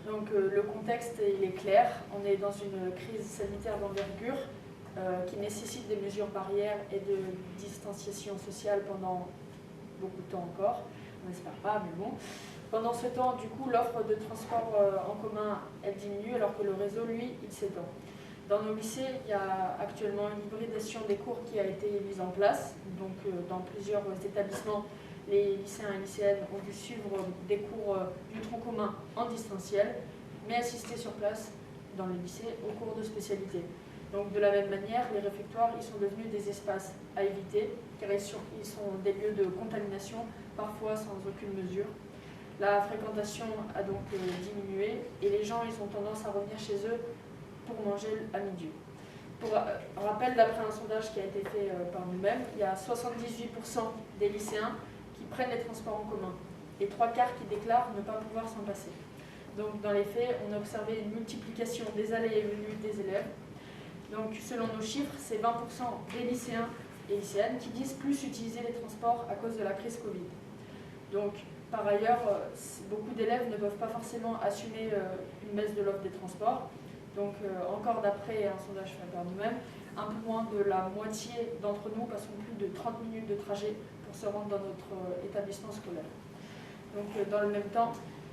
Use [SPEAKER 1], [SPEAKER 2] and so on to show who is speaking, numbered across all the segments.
[SPEAKER 1] Donc le contexte il est clair, on est dans une crise sanitaire d'envergure qui nécessite des mesures barrières et de distanciation sociale pendant beaucoup de temps encore, on n'espère pas, mais bon. Pendant ce temps, du coup, l'offre de transport en commun, elle diminue, alors que le réseau, lui, il s'étend. Dans nos lycées, il y a actuellement une hybridation des cours qui a été mise en place. Donc, dans plusieurs établissements, les lycéens et lycéennes ont dû suivre des cours du tronc commun en distanciel, mais assister sur place dans le lycée aux cours de spécialité. Donc, de la même manière, les réfectoires, ils sont devenus des espaces à éviter, car ils sont des lieux de contamination, parfois sans aucune mesure. La fréquentation a donc diminué et les gens ils ont tendance à revenir chez eux pour manger à midi. Pour rappel, d'après un sondage qui a été fait par nous-mêmes, il y a 78% des lycéens qui prennent les transports en commun et 3/4 qui déclarent ne pas pouvoir s'en passer. Donc dans les faits, on a observé une multiplication des allées et venues des élèves. Donc selon nos chiffres, c'est 20% des lycéens et lycéennes qui disent plus utiliser les transports à cause de la crise Covid. Donc par ailleurs, beaucoup d'élèves ne peuvent pas forcément assumer une baisse de l'offre des transports. Donc encore d'après un sondage fait par nous-mêmes, un peu moins de la moitié d'entre nous passons plus de 30 minutes de trajet pour se rendre dans notre établissement scolaire. Donc dans le même temps,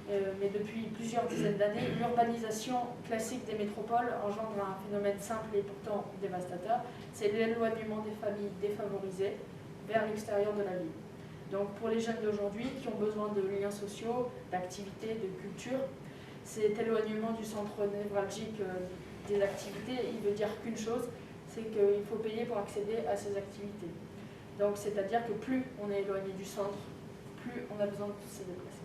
[SPEAKER 1] mais depuis plusieurs dizaines d'années, l'urbanisation classique des métropoles engendre un phénomène simple et pourtant dévastateur, c'est l'éloignement des familles défavorisées vers l'extérieur de la ville. Donc pour les jeunes d'aujourd'hui qui ont besoin de liens sociaux, d'activités, de culture, cet éloignement du centre névralgique des activités, il veut dire qu'une chose, c'est qu'il faut payer pour accéder à ces activités. Donc c'est-à-dire que plus on est éloigné du centre, plus on a besoin de se déplacer.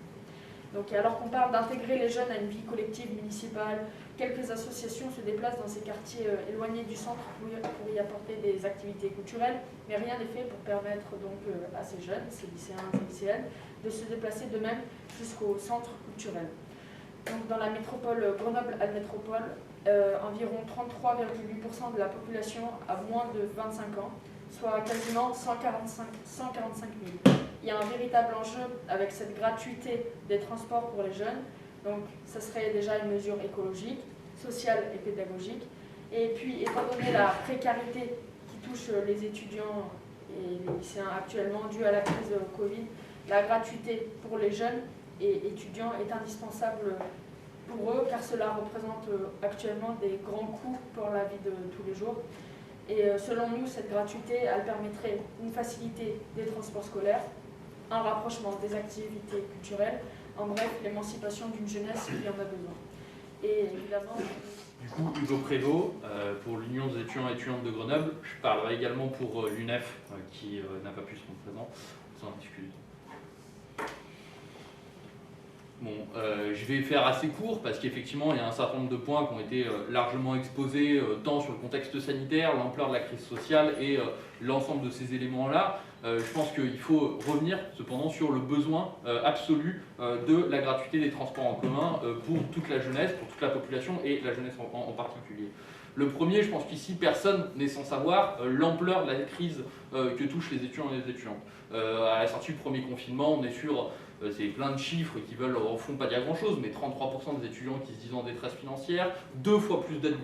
[SPEAKER 1] Donc alors qu'on parle d'intégrer les jeunes à une vie collective municipale, quelques associations se déplacent dans ces quartiers éloignés du centre pour y apporter des activités culturelles, mais rien n'est fait pour permettre donc à ces jeunes, ces lycéens et lycéennes, de se déplacer d'eux-mêmes jusqu'au centre culturel. Donc dans la métropole Grenoble-Alpes Métropole, environ 33,8% de la population a moins de 25 ans, soit quasiment 145 000. Il y a un véritable enjeu avec cette gratuité des transports pour les jeunes. Donc ça serait déjà une mesure écologique, sociale et pédagogique. Et puis, étant donné la précarité qui touche les étudiants et les lycéens actuellement due à la crise Covid, la gratuité pour les jeunes et étudiants est indispensable pour eux, car cela représente actuellement des grands coûts pour la vie de tous les jours. Et selon nous, cette gratuité, elle permettrait une facilité des transports scolaires, un rapprochement des activités culturelles, en bref, l'émancipation d'une jeunesse qui en a besoin. Et évidemment...
[SPEAKER 2] Du coup, Hugo Prévost, pour l'Union des étudiants et étudiantes de Grenoble, je parlerai également pour l'UNEF, qui n'a pas pu se rendre présent, on s'en excuse. Bon, je vais faire assez court parce qu'effectivement il y a un certain nombre de points qui ont été largement exposés tant sur le contexte sanitaire, l'ampleur de la crise sociale et l'ensemble de ces éléments-là. Je pense qu'il faut revenir cependant sur le besoin absolu de la gratuité des transports en commun pour toute la jeunesse, pour toute la population et la jeunesse en particulier. Le premier, je pense qu'ici personne n'est sans savoir l'ampleur de la crise que touchent les étudiants et les étudiantes. À la sortie du premier confinement, on est sur... c'est plein de chiffres qui veulent, au fond, pas dire grand-chose, mais 33% des étudiants qui se disent en détresse financière, 2 fois plus de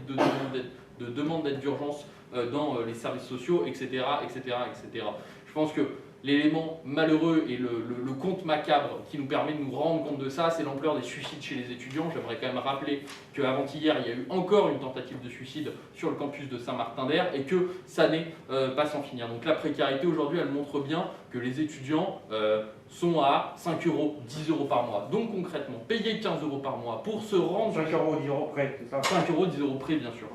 [SPEAKER 2] demandes d'aide d'urgence dans les services sociaux, etc., etc., etc. Je pense que l'élément malheureux et le compte macabre qui nous permet de nous rendre compte de ça, c'est l'ampleur des suicides chez les étudiants. J'aimerais quand même rappeler qu'avant-hier, il y a eu encore une tentative de suicide sur le campus de Saint-Martin-d'Air et que ça n'est pas sans finir. Donc la précarité aujourd'hui, elle montre bien que les étudiants sont à 5 €, 10 € par mois. Donc concrètement, payer 15 € par mois pour se rendre...
[SPEAKER 3] 5 €, 10 € près, c'est ça?
[SPEAKER 2] 5 €, 10 € près, bien sûr.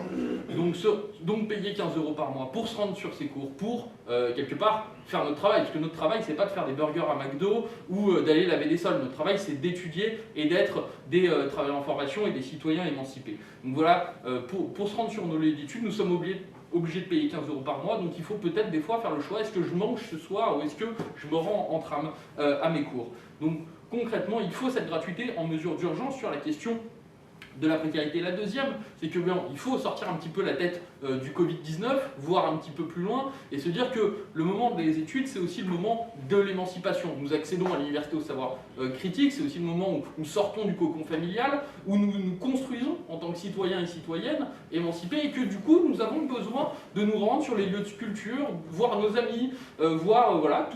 [SPEAKER 2] Donc payer 15 € par mois pour se rendre sur ces cours, pour quelque part faire notre travail. Parce que notre travail, c'est pas de faire des burgers à McDo ou d'aller laver des sols. Notre travail, c'est d'étudier et d'être des travailleurs en formation et des citoyens émancipés. Donc voilà, pour se rendre sur nos lieux d'études, nous sommes obligé de payer 15 € par mois, donc il faut peut-être des fois faire le choix, est-ce que je mange ce soir ou est-ce que je me rends en tram à mes cours. Donc concrètement, il faut cette gratuité en mesure d'urgence sur la question de la précarité. La deuxième, c'est que bien, il faut sortir un petit peu la tête du Covid-19, voir un petit peu plus loin, et se dire que le moment des études, c'est aussi le moment de l'émancipation. Nous accédons à l'université au savoir critique, c'est aussi le moment où nous sortons du cocon familial, où nous nous construisons en tant que citoyens et citoyennes émancipés, et que du coup, nous avons besoin de nous rendre sur les lieux de culture, voir nos amis, voir, voilà,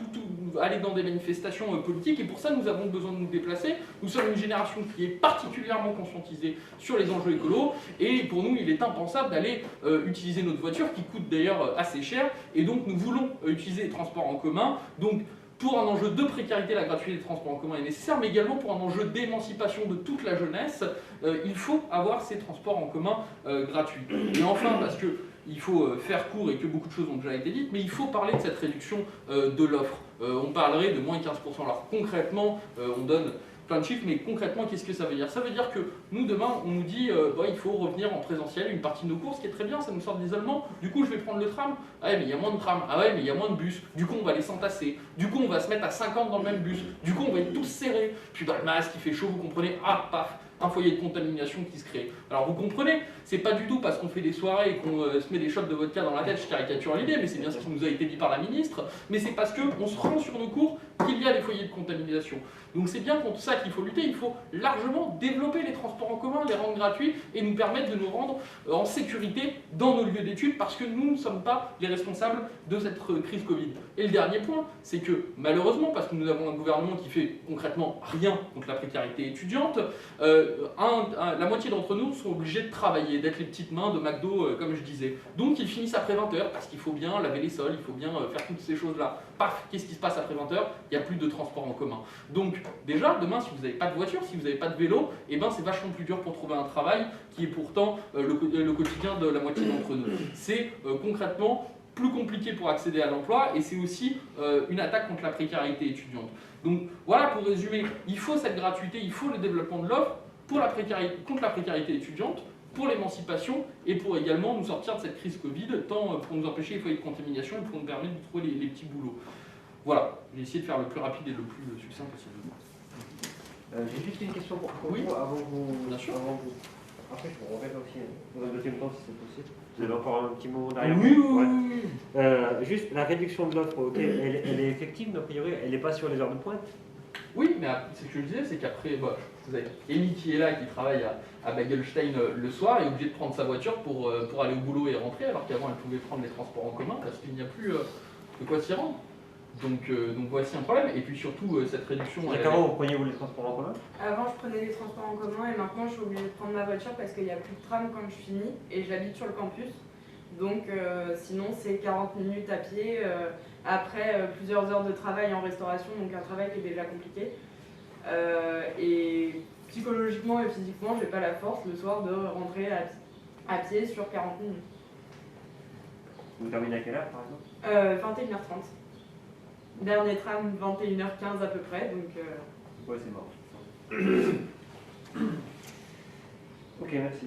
[SPEAKER 2] aller dans des manifestations politiques, et pour ça, nous avons besoin de nous déplacer. Nous sommes une génération qui est particulièrement conscientisée sur les enjeux écolos, et pour nous, il est impensable d'aller utiliser notre voiture, qui coûte d'ailleurs assez cher, et donc nous voulons utiliser les transports en commun. Donc, pour un enjeu de précarité, la gratuité des transports en commun est nécessaire, mais également pour un enjeu d'émancipation de toute la jeunesse, il faut avoir ces transports en commun gratuits. Et enfin, parce qu'il faut faire court et que beaucoup de choses ont déjà été dites, mais il faut parler de cette réduction de l'offre. On parlerait de moins 15%. Alors concrètement, on donne plein de chiffres, mais concrètement, qu'est-ce que ça veut dire? Ça veut dire que nous, demain, on nous dit il faut revenir en présentiel une partie de nos cours, ce qui est très bien, ça nous sort d'isolement. Du coup, je vais prendre le tram. Ah ouais, mais il y a moins de tram. Ah ouais, mais il y a moins de bus. Du coup, on va les s'entasser. Du coup, on va se mettre à 50 dans le même bus. Du coup, on va être tous serrés. Puis le masque, il fait chaud, vous comprenez? Ah, paf, un foyer de contamination qui se crée. Alors vous comprenez, c'est pas du tout parce qu'on fait des soirées et qu'on se met des shots de vodka dans la tête, je caricature l'idée, mais c'est bien ce qui nous a été dit par la ministre, mais c'est parce qu'on se rend sur nos cours qu'il y a des foyers de contamination. Donc c'est bien contre ça qu'il faut lutter, il faut largement développer les transports en commun, les rendre gratuits et nous permettre de nous rendre en sécurité dans nos lieux d'études parce que nous ne sommes pas les responsables de cette crise Covid. Et le dernier point, c'est que malheureusement, parce que nous avons un gouvernement qui fait concrètement rien contre la précarité étudiante, la moitié d'entre nous sont obligés de travailler, d'être les petites mains de McDo, comme je disais. Donc ils finissent après 20h parce qu'il faut bien laver les sols, il faut bien faire toutes ces choses-là. Paf, qu'est-ce qui se passe après 20h? Il n'y a plus de transport en commun. Donc déjà, demain, si vous n'avez pas de voiture, si vous n'avez pas de vélo, eh ben, c'est vachement plus dur pour trouver un travail qui est pourtant le quotidien de la moitié d'entre nous. C'est concrètement plus compliqué pour accéder à l'emploi et c'est aussi une attaque contre la précarité étudiante. Donc voilà, pour résumer, il faut cette gratuité, il faut le développement de l'offre contre la précarité étudiante, pour l'émancipation et pour également nous sortir de cette crise Covid, tant pour nous empêcher les foyers de contamination et pour nous permettre de trouver les petits boulots. Voilà, j'ai essayé de faire le plus rapide et le plus succinct possible.
[SPEAKER 3] J'ai juste une question pour vous,
[SPEAKER 2] oui,
[SPEAKER 3] avant vous.
[SPEAKER 2] Bien sûr.
[SPEAKER 3] Avant vous. Après, je vous reviens aussi dans un deuxième temps si c'est possible. Vous avez encore un petit mot derrière
[SPEAKER 2] Oui,
[SPEAKER 3] vous?
[SPEAKER 2] oui, oui.
[SPEAKER 3] Juste la réduction de l'offre, ok, elle est effective, mais a priori, elle n'est pas sur les heures de pointe.
[SPEAKER 2] Oui, mais c'est ce que je disais, c'est qu'après, vous avez Amy qui est là, qui travaille à Bagelstein le soir, est obligée de prendre sa voiture pour aller au boulot et rentrer, alors qu'avant elle pouvait prendre les transports en commun parce qu'il n'y a plus de quoi s'y rendre. Donc voici un problème. Et puis surtout, cette réduction...
[SPEAKER 3] Comment vous preniez les transports en commun?
[SPEAKER 4] Avant, je prenais les transports en commun et maintenant, je suis obligée de prendre ma voiture parce qu'il n'y a plus de tram quand je finis et j'habite sur le campus. Donc sinon, c'est 40 minutes à pied après plusieurs heures de travail en restauration, donc un travail qui est déjà compliqué. Et psychologiquement et physiquement, je n'ai pas la force le soir de rentrer à pied sur 40 minutes.
[SPEAKER 3] Vous terminez à quelle heure, par exemple?
[SPEAKER 4] 21h30. Dernier tram, 21h15 à peu près, donc...
[SPEAKER 3] Ouais, c'est mort. Ok, merci.